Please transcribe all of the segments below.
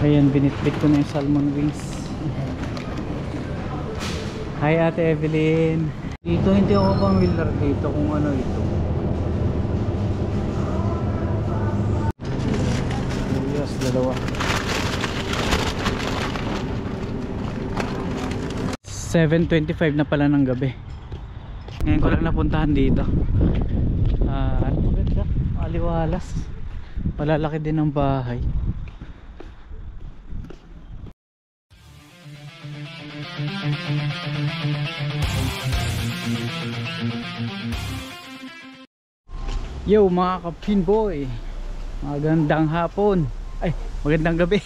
Ayan, binitbit ko na yung salmon wings. Hi Ate Evelyn. Dito hindi ako familiar dito kung ano ito. Yes, dalawa. 7:25 na pala ng gabi. Ngayon ko lang napuntahan dito. Maganda, maliwalas. Malalaki din ang bahay. Yo mga ka-pinboy, magandang hapon. Ay, magandang gabi.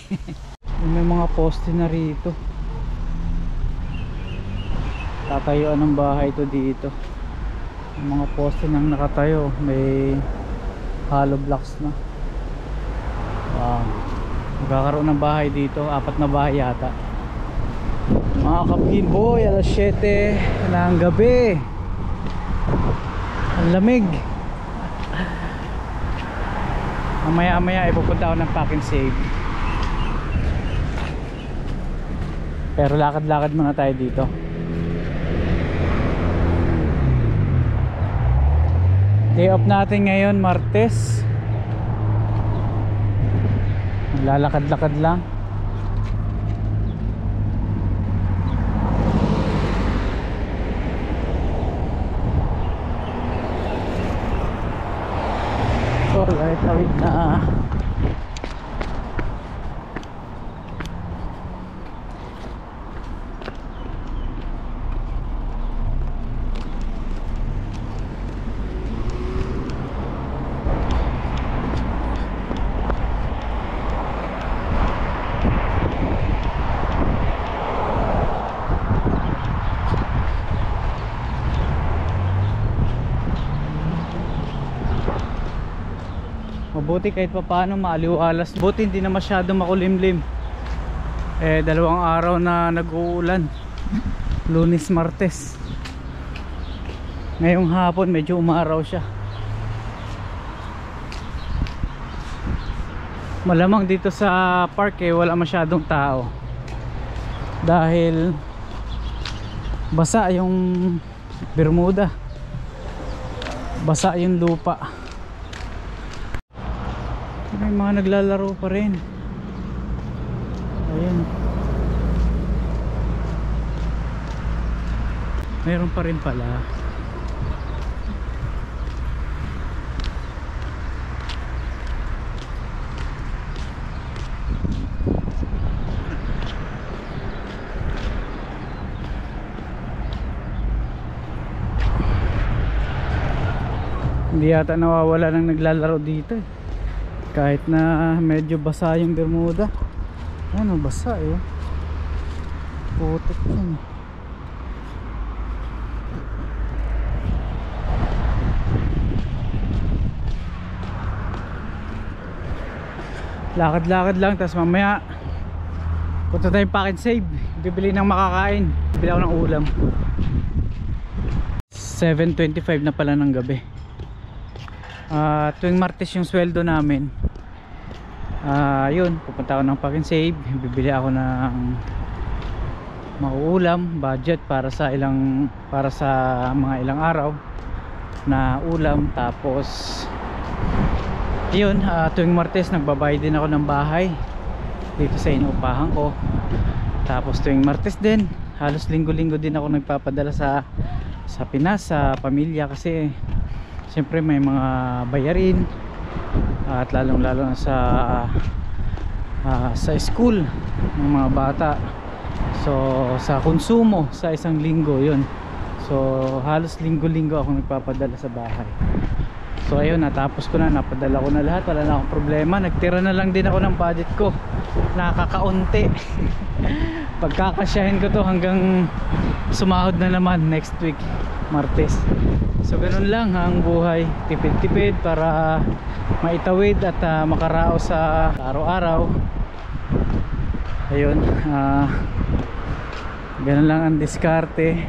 May mga poste na rito. Tatayuan ng bahay to dito. Yung mga poste nang nakatayo, may hollow blocks na. Wow, magkakaroon ng bahay dito, 4 na bahay yata. Mga ka-pinboy, alas 7 ng gabi. Ang lamig. Mamaya ipupunta ako ng Pack and Save. Pero lakad-lakad muna tayo dito. Day off natin ngayon, Martes. Lalakad-lakad lang. Alright, tawid na. Mabuti kahit pa paano maaliwalas. Buti hindi na masyado makulimlim. Dalawang araw na nag-uulan. Lunes, Martes. Ngayong hapon medyo umaraw siya. Malamang dito sa park wala masyadong tao. Dahil basa yung Bermuda. Basa yung lupa. May mga naglalaro pa rin. Ayan. Mayroon pa rin pala. Hindi yata nawawala ng naglalaro dito eh. Kahit na medyo basa yung Bermuda. Ano, basa eh. Putik yun. Lakad-lakad lang, tapos mamaya punta tayong Pack and Save. Bibili ng makakain. Bibili ako ng ulam. 7:25 na pala ng gabi. Tuwing Martes yung sweldo namin. Yun, pupunta ako ng Pack and Save. Bibili ako ng mauulam, budget para sa mga ilang araw na ulam. Tapos yun, tuwing Martes nagbabayad din ako ng bahay dito sa inuupahan ko. Tapos tuwing Martes din, halos linggo-linggo din ako nagpapadala sa Pinas, sa pamilya, kasi siyempre may mga bayarin, at lalong lalo na sa school ng mga bata. So sa konsumo sa isang linggo yun. So halos linggo-linggo ako nagpapadala sa bahay. So ayun, natapos ko na, napadala ko na lahat, wala na akong problema. Nagtira na lang din ako ng budget ko, nakakaunti. Pagkakasyahin ko to hanggang sumahod na naman next week, Martes. So ganun lang ang buhay, tipid-tipid para maitawid at makaraos sa araw-araw. Ayun, ganun lang ang diskarte.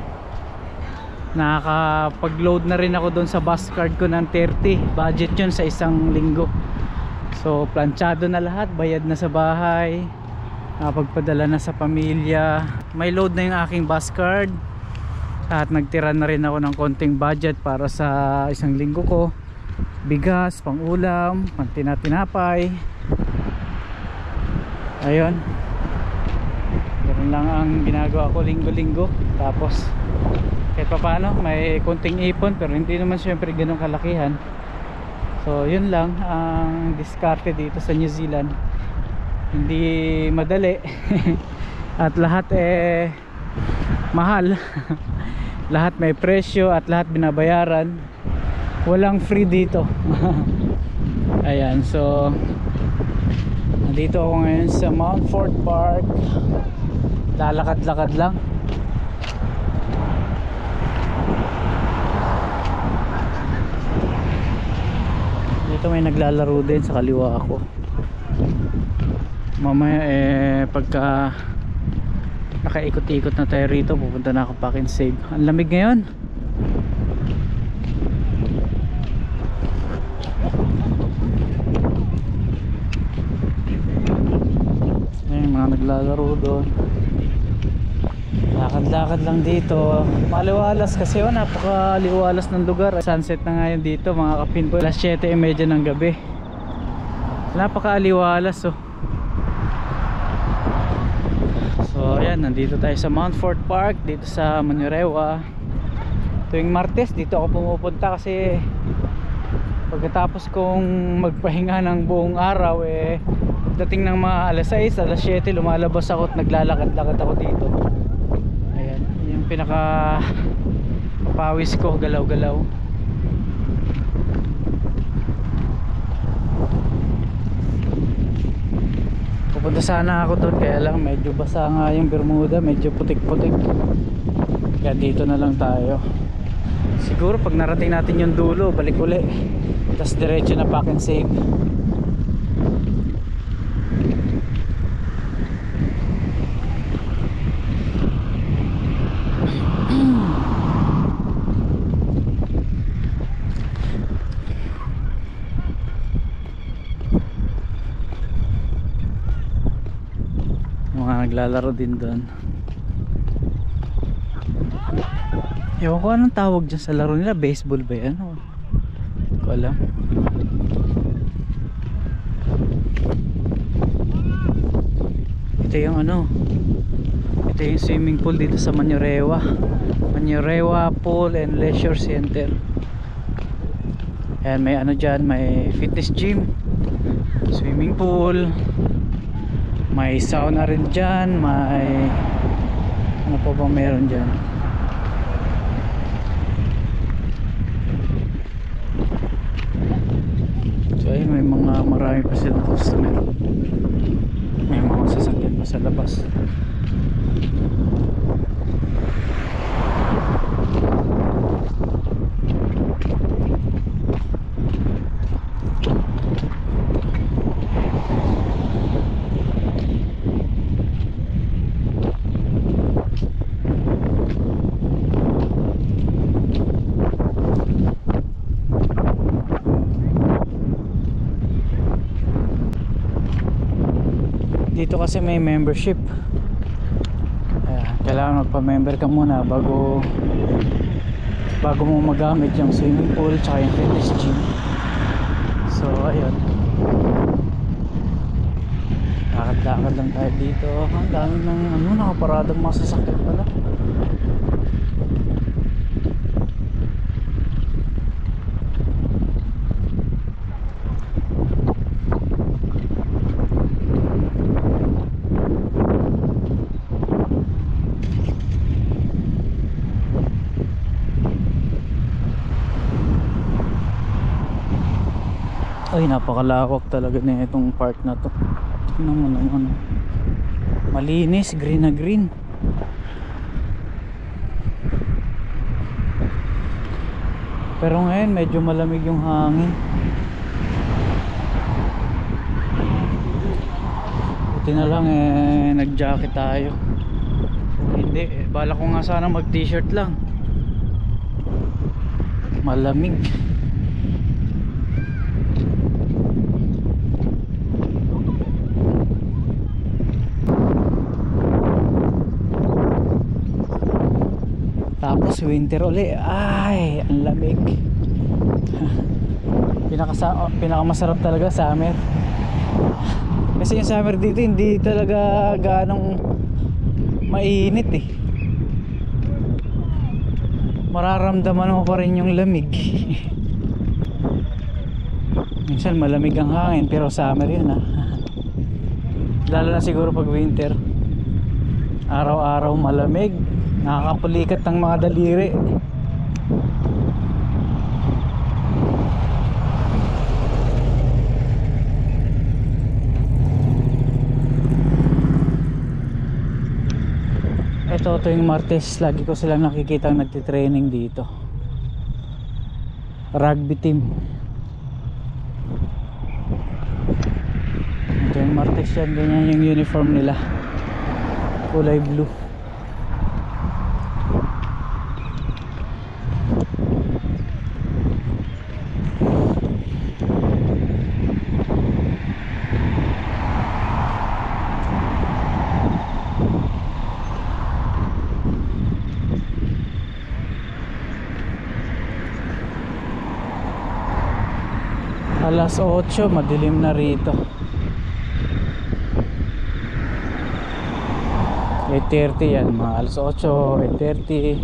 Nakakapag-load na rin ako doon sa bus card ko ng 30. Budget yun sa isang linggo. So planchado na lahat, bayad na sa bahay, pagpadala na sa pamilya. May load na yung aking bus card at nagtira na rin ako ng konting budget para sa isang linggo ko. Bigas, pang ulam, pang tinapay. Ayun, ganun lang ang ginagawa ko linggo-linggo. Tapos kahit pa paano may konting ipon, pero hindi naman syempre ganun kalakihan. So yun lang ang diskarte dito sa New Zealand. Hindi madali at lahat mahal. Lahat may presyo at lahat binabayaran. Walang free dito. Ayan, so nandito ako ngayon sa Mount Fort Park. Lalakad-lakad lang. Dito may naglalaro din sa kaliwa ako. Mamaya pagka nakaikot-ikot na tayo rito, pupunta na ako Pack and Save. Ang lamig ngayon. Ayun, mga naglalaro doon. Lakad-lakad lang dito. Maliwalas kasi napakaliwalas ng lugar. Sunset na ngayon dito mga kapinboy. Alas 7:30 ng gabi. Napakaliwalas oh. So ayan, nandito tayo sa Mount Fort Park, dito sa Manurewa. Tuwing Martes dito ako pumupunta kasi pagkatapos kong magpahinga ng buong araw dating ng mga alas 6, alas 7 lumalabas ako at naglalakad-lakad ako dito. Ayan, yung pinaka pawis ko, galaw-galaw. Pupunta sana ako doon, kaya lang medyo basa nga yung Bermuda, medyo putik-putik. Kaya dito na lang tayo. Siguro pag narating natin yung dulo, balik uli. Tapos diretso na Pack and Save. Naglalaro din doon. Ewan ko anong tawag dyan sa laro nila. Baseball ba yan? Hindi ko alam. Ito yung ito yung swimming pool dito sa Manurewa. Manurewa Pool and Leisure Center. Ayan, may dyan, may fitness gym, swimming pool, may sauna rin dyan, may ano pa ba meron dyan. So ayun, may marami pa silang customer, may mga sasakyan pa sa labas. Dito kasi may membership. Kailangan magpa-member ka muna bago mo magamit yung swimming pool tsaka yung fitness gym. So ayun, lakad-lakad lang tayo dito. Ang dami ng nakaparadang mga sasakyan pala. Ay, napakalawak talaga na itong park na to. Tingnan mo naman, malinis, green na green. Pero ngayon medyo malamig yung hangin. Buti na lang nag-jacket tayo. Hindi, bala ko nga sana mag t-shirt lang. Malamig. tapos winter uli. Ay, ang lamig. Pinakamasarap talaga summer. Kasi yung summer dito hindi talaga ganong mainit eh. Mararamdaman mo pa rin yung lamig. Minsan malamig ang hangin pero summer yun ah. Lalo na siguro pag winter, araw-araw malamig, nakakapulikat ng mga daliri. Ito yung Martes, lagi ko silang nakikita nagtitraining dito. Rugby team. Ito yung Martes yan, ganyan yung uniform nila, kulay blue. Alas 8, madilim na rito. 8:30 yan, mga alas 8, 8:30.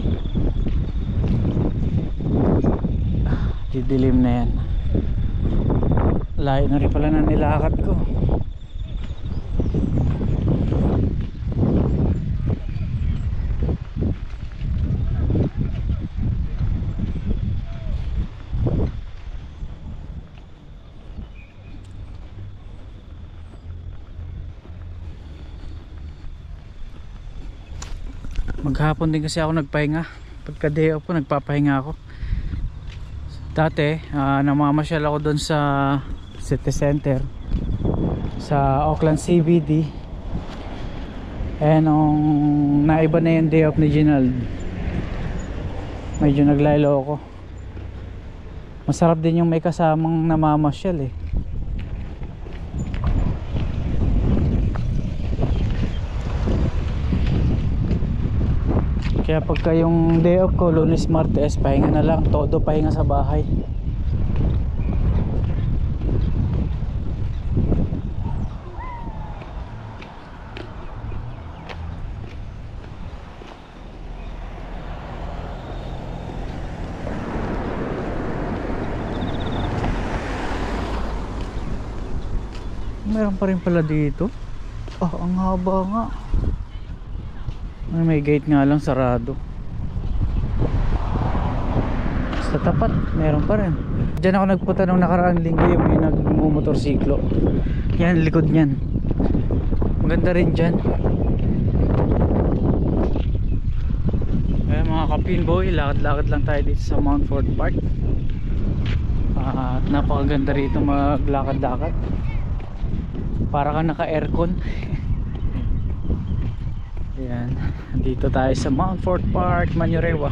Didilim na yan. Layo na rin pala na nilakad ko. Maghapon din kasi ako nagpahinga. Pagka day off ko, nagpapahinga ako. Dati namamasyal ako doon sa city center, sa Auckland CBD. Nung naiba na yung day off ni Ginald, medyo naglaylo ako. Masarap din yung may kasamang namamasyal eh. Kaya pagka yung day off ko, Lunes, Martes, pahinga na lang, todo pahinga sa bahay. Meron pa rin pala dito. Ang haba nga. May gate nga lang, sarado. Sa tapat meron pa rin. Diyan ako nagpunta nung nakaraang linggo, yung may nagmumotorsiklo. Yan, likod nyan. Maganda rin dyan. Mga kapinboy, lakad-lakad lang tayo dito sa Mount Fort Park. Napakaganda rito maglakad-lakad. Para ka naka-aircon. Ayan, dito tayo sa Mount Fort Park, Manurewa.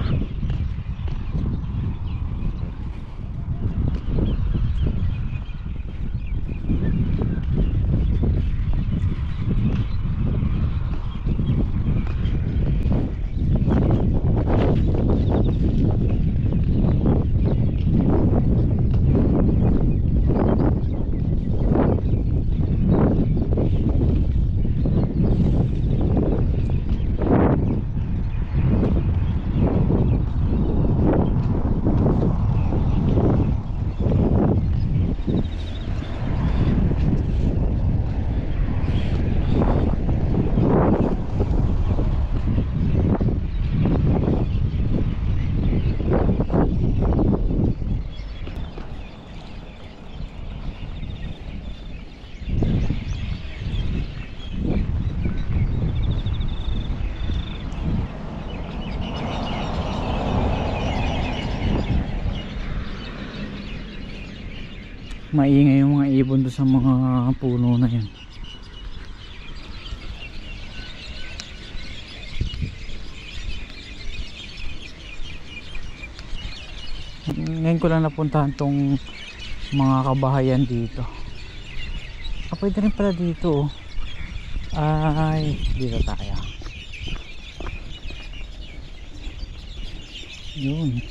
Maingay yung mga ibon doon sa mga puno na yan. Ngayon ko lang napuntahan tong mga kabahayan dito. Pwede rin pala dito. Ay, dito tayo. Yun.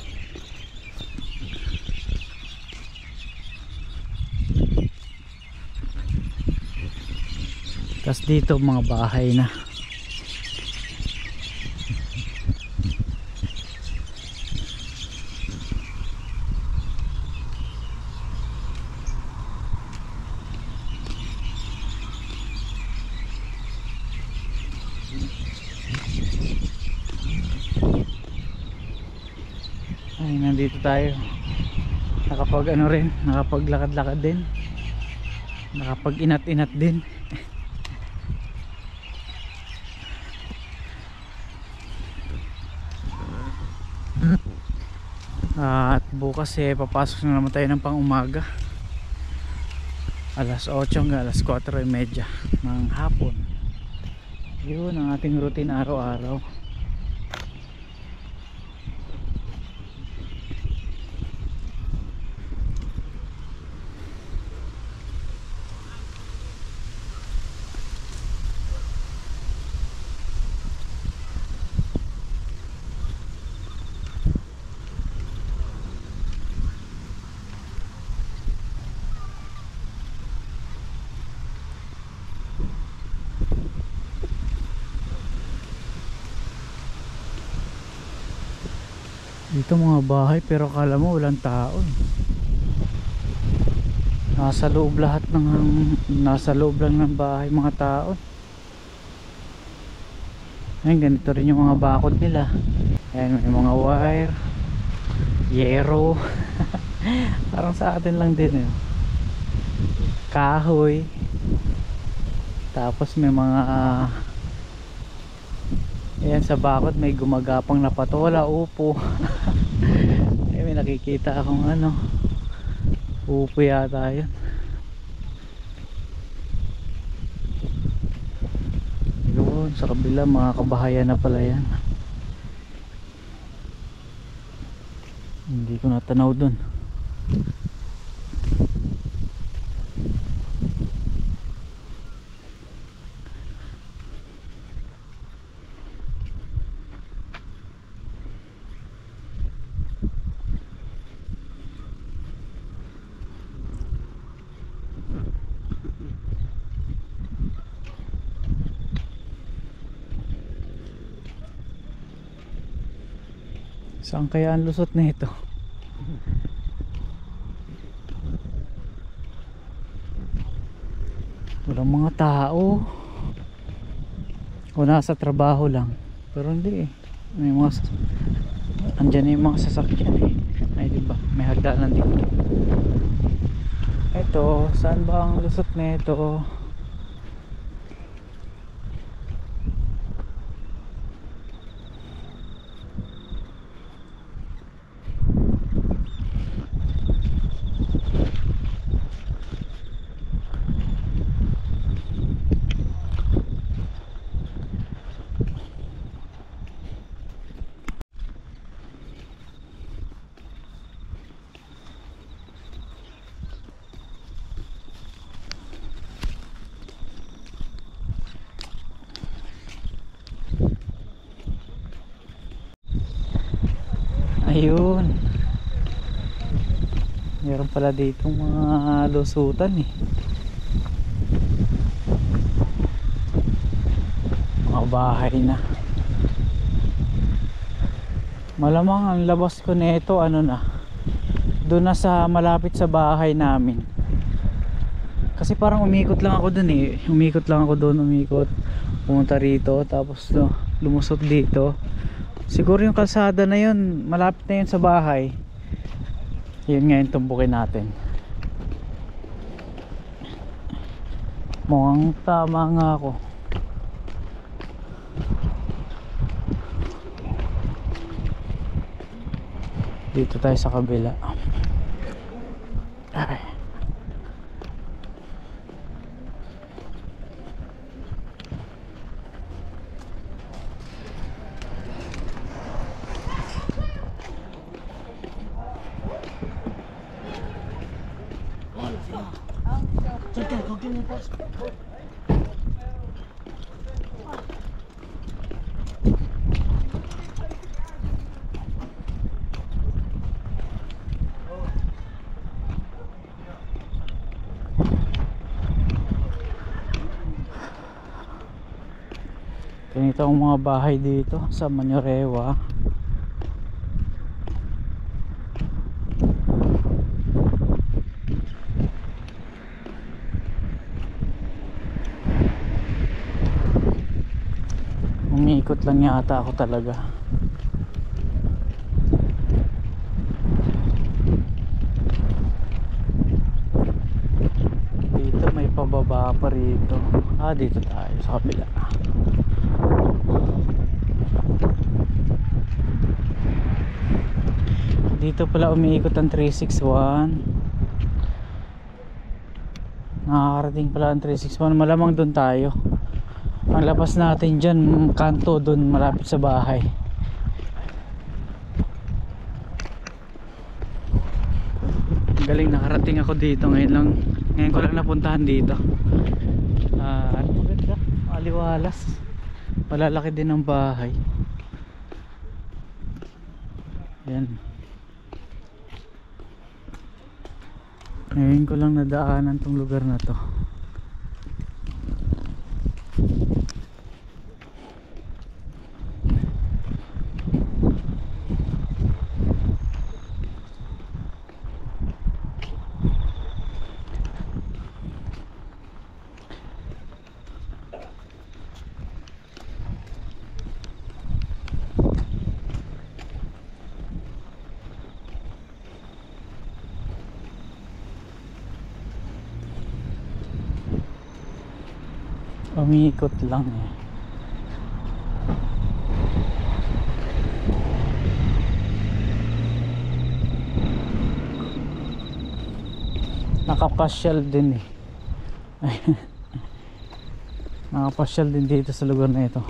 Tas dito mga bahay na. Ay, nandito tayo. Nakapag ano rin, nakapaglakad-lakad din. Nakapag inat-inat din. At bukas papasok na naman tayo ng pang umaga. Alas 8 hanggang alas 4:30 ng hapon. Yun ang ating routine araw-araw. Dito mga bahay pero akala mo walang tao. Nasa loob lahat nasa loob lang ng bahay mga tao. Ayun, ganito rin yung mga bakod nila. Ayan, may mga wire, yero. Parang sa atin lang din eh. Kahoy. Tapos may mga ayan, sa bakod may gumagapang na patola, upo. May nakikita akong ano, upo yata yun. Yun, sa kabila mga kabahayan na pala yan. Hindi ko natanaw dun. Saan kaya ang lusot na ito? Walang mga tao. O nasa trabaho lang. Pero hindi eh. May mga andyan yung mga sasakyan eh. Ay diba? May hagdanan dito. Ito, saan ba ang lusot na ito? Ayun, meron pala dito mga lusutan eh. Mga bahay na. Malamang ang labas ko nito ano na, doon na sa malapit sa bahay namin. Kasi parang umikot lang ako doon eh. Umikot lang ako doon, pumunta rito, tapos lumusot dito. Siguro yung kalsada na yun, malapit na yun sa bahay. Yun nga yung tumbukin natin. Mukhang tama nga ako. Dito tayo sa kabila. Okay. Ganito ang mga bahay dito sa Manyorewa. Umiikot lang yata ako talaga. Dito may pababa pa rito. Dito tayo sa kabila. Dito pala umiikot ang 361. Nakakarating pala ang 361. Malamang doon tayo. Ang labas natin dyan, kanto doon malapit sa bahay. Galing, nakarating ako dito ngayon ko lang napuntahan dito. Maganda, maliwalas, malalaki din ang bahay. Yan, ngayon ko lang nadaanan tong lugar na to. Umiikot lang eh. Nakapasyal din eh. Nakapasyal din dito sa lugar na ito.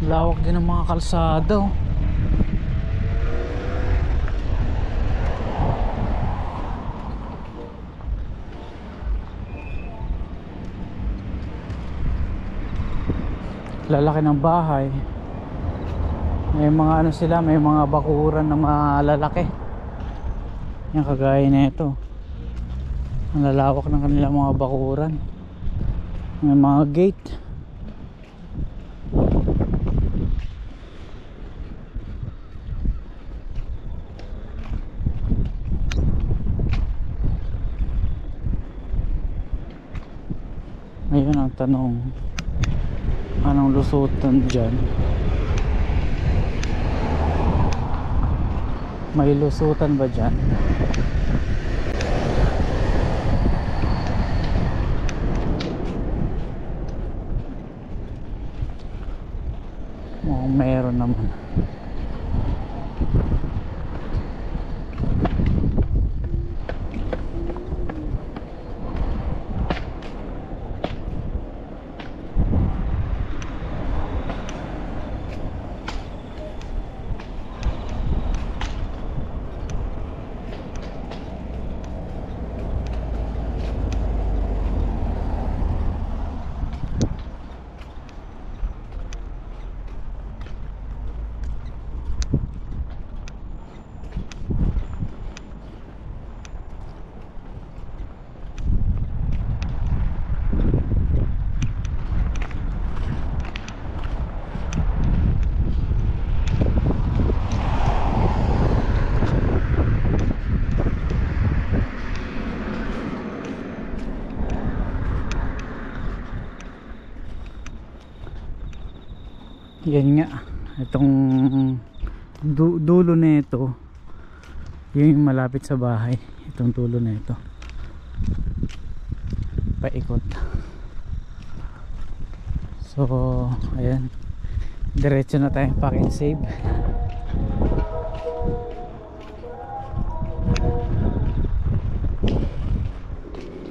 Lawak din ng mga kalsada oh. Lalaki ng bahay. May mga ano sila, may mga bakuran na malalaki. Yan, kagaya na ito. Ang lalawak ng kanilang mga bakuran. May mga gate. Ngayon ang tanong, anong lusutan dyan? May lusutan ba dyan? Mukhang meron naman. yan nga, itong dulo na ito, yun yung malapit sa bahay. Itong dulo na ito, paikot. So ayan, diretso na tayong pack and save.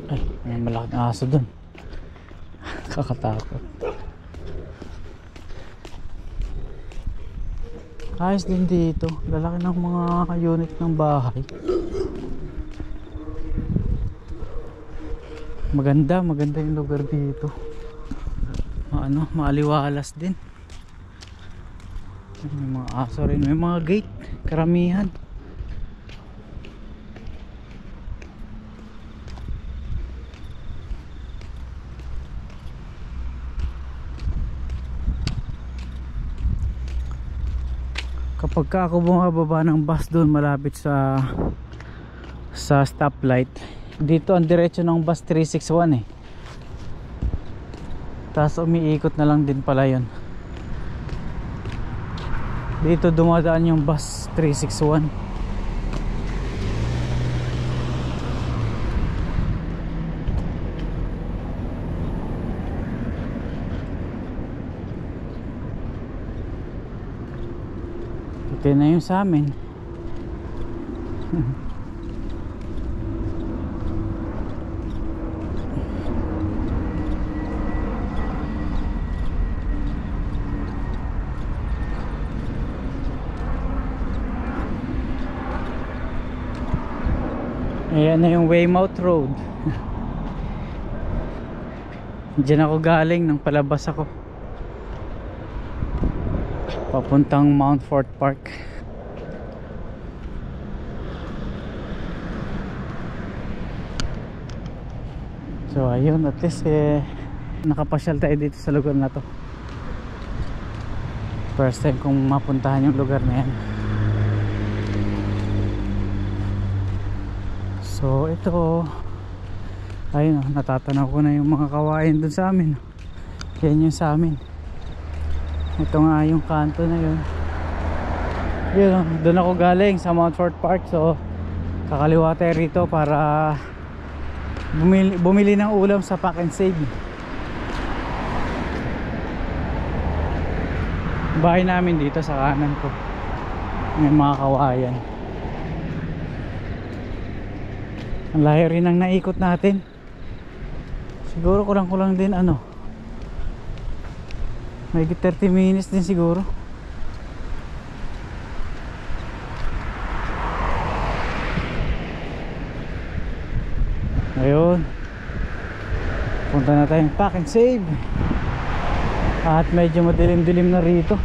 Ay, may malaking aso dun. Kakatakot. Ayos din dito, lalaki ng mga unit ng bahay. Maganda yung lugar dito. Maaliwalas din. May mga aso rin, may mga gate, karamihan. Kapag ako bumababa ng bus doon malapit sa stoplight, dito ang diretso ng bus 361 eh. Tapos umiikot na lang din pala yun. Dito dumadaan yung bus 361. Ito na yung sa amin. Ayan na yung Weymouth Road. Diyan ako galing nang palabas ako papuntang Mount Fort Park. So ayun, at least nakapasyal tayo dito sa lugar na to. First time kong mapuntahan yung lugar na yan. So ito, ayun, natatanaw ko na yung mga kawain dun sa amin. Yan yung sa amin. Ito nga yung kanto na yun. Yun, dun ako galing sa Mount Fort Park. So kakaliwa tayo rito para bumili ng ulam sa pack and save. Bahay namin dito sa kanan ko, may mga kawayan. Ang layo rin ang naikot natin. Siguro kulang din may 30 minutes din siguro. Ayun, punta na tayong pack and save. At medyo madilim-dilim na rito.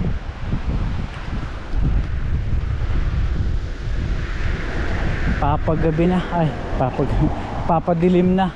Papagabi na, papadilim na.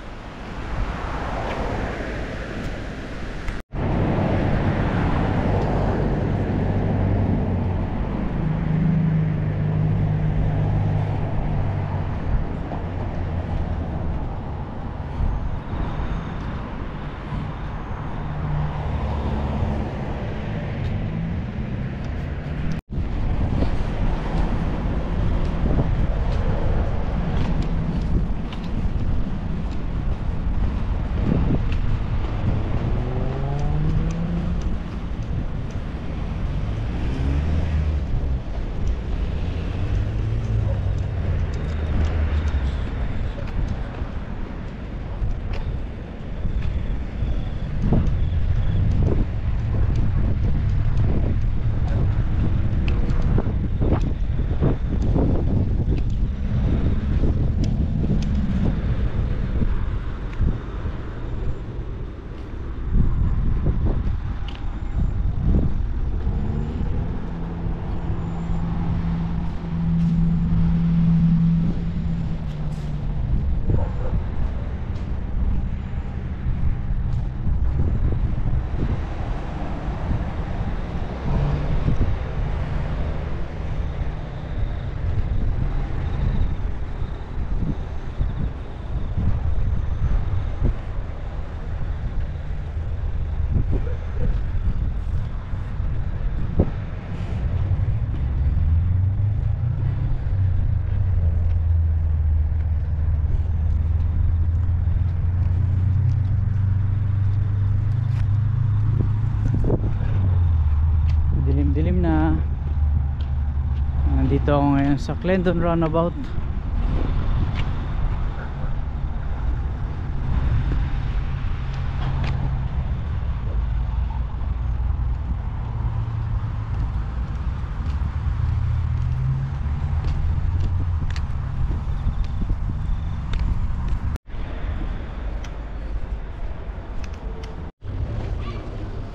Dito ako ngayon sa Clendon Roundabout.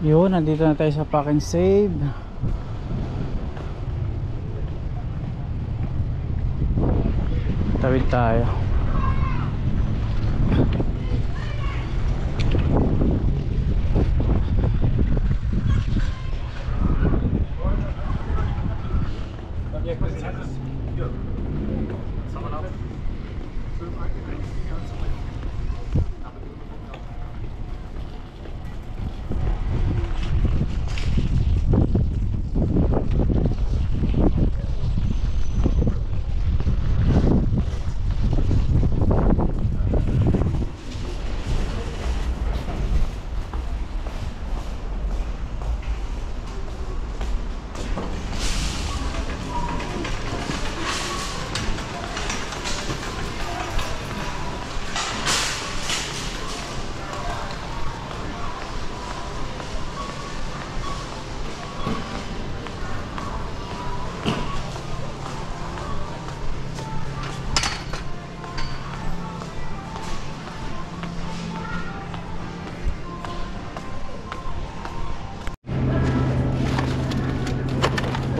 Yun, nandito na tayo sa Pack and Save. Tawid tayo.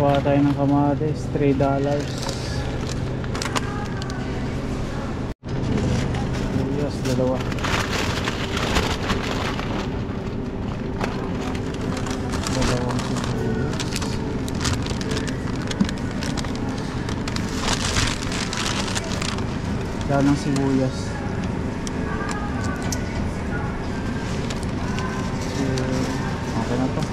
Kuha tayo ng kamatis, $3. Yes, dalawa. Dalawang sibuyas. Dahil ng sibuyas. Okay na to.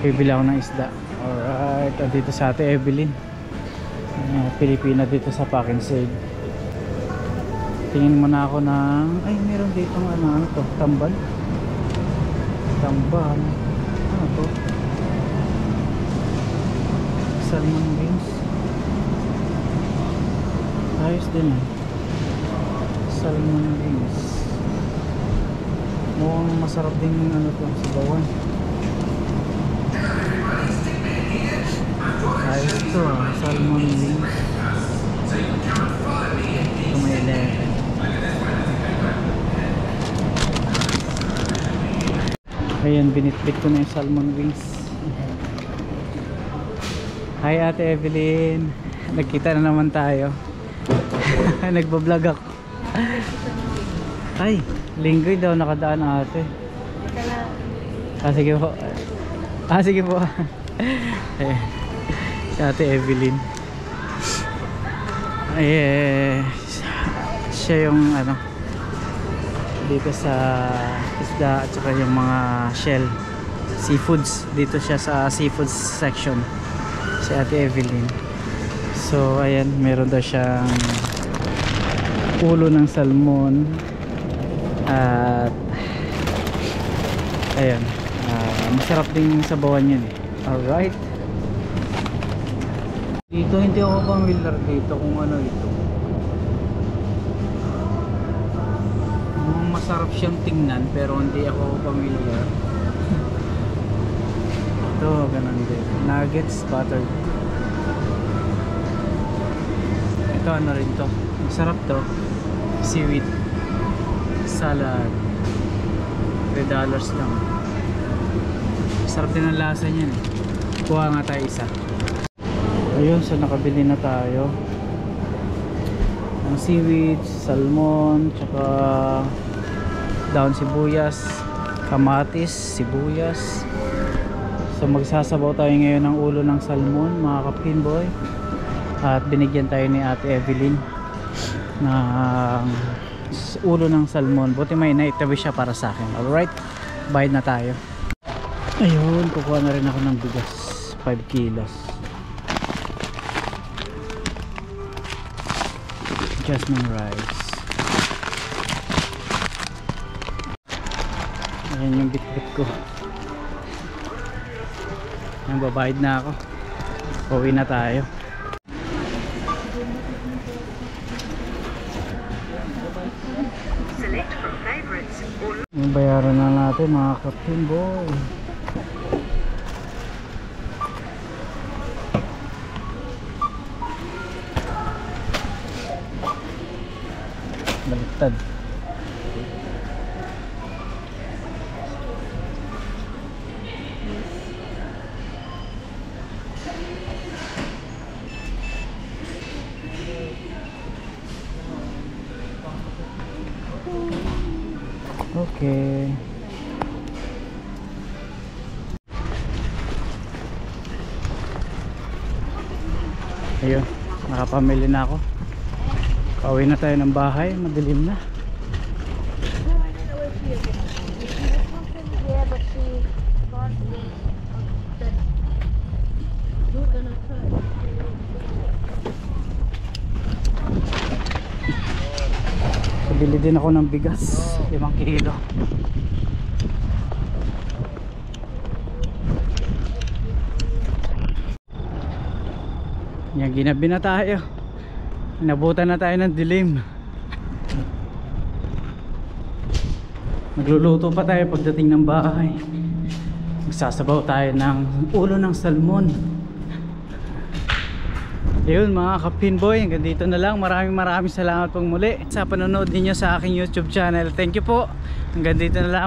Bibili ako ng isda. Alright, dito sa Ate Evelyn, Pilipina, dito sa Pack and Save. Tingin muna ako ng, ay meron dito ng ano to, tambal. Tambal. Ano to? Salmon wings. Ayos din eh. Salmon wings. Mukhang masarap din yung ano to, sabawan. Ayos ito ah, salmon wings. Ito may 11. Ayan, binitbit ko na yung salmon wings. Hi Ate Evelyn, nagkita na naman tayo. Nagbablog ako. Ay, linggoy daw nakadaan ate. Sige po. Sige po. Si Ate Evelyn, siya yung ano dito sa isda at saka yung mga shell seafoods. Dito siya sa seafoods section, si Ate Evelyn. So ayan, meron daw siyang ulo ng salmon at ayan, masarap din yung sabawan yun eh. Alright, dito hindi ako familiar dito kung ano ito. Masarap siyang tingnan pero hindi ako familiar. Ito, ganun din. Nuggets, buttered. Ito ano rin to. Masarap to. Seaweed salad. $3 lang. Masarap din ang lasa niyan eh. Kuha nga tayo isa. Ayun, so nakabili na tayo ng seaweed, salmon, tsaka daon sibuyas, kamatis, sibuyas. So magsasabaw tayo ngayon ng ulo ng salmon, mga kapinboy. At binigyan tayo ni Ate Evelyn ng ulo ng salmon. Buti may naitabi siya para sa akin. Alright, bayad na tayo. Ayun, kukuha na rin ako ng bigas, 5 kilos. Jasmine rice. Ayan yung bit-bit ko. babayad na ako. Uwi na tayo. Yung bayaran na natin mga Captain Boy. Baliktad. Okay. Ayun, nakapamili na ako. Pauwi na tayo ng bahay, madilim na. Bili din ako ng bigas, 5 kilo. Yan, ginabi na tayo. Inabutan na tayo ng dilim. Magluluto pa tayo pagdating ng bahay. Magsasabaw tayo ng ulo ng salmon. Ayun mga Kapinboy, hanggang dito na lang. Maraming salamat pong muli sa panonood ninyo sa aking YouTube channel. Thank you po. Hanggang dito na lang.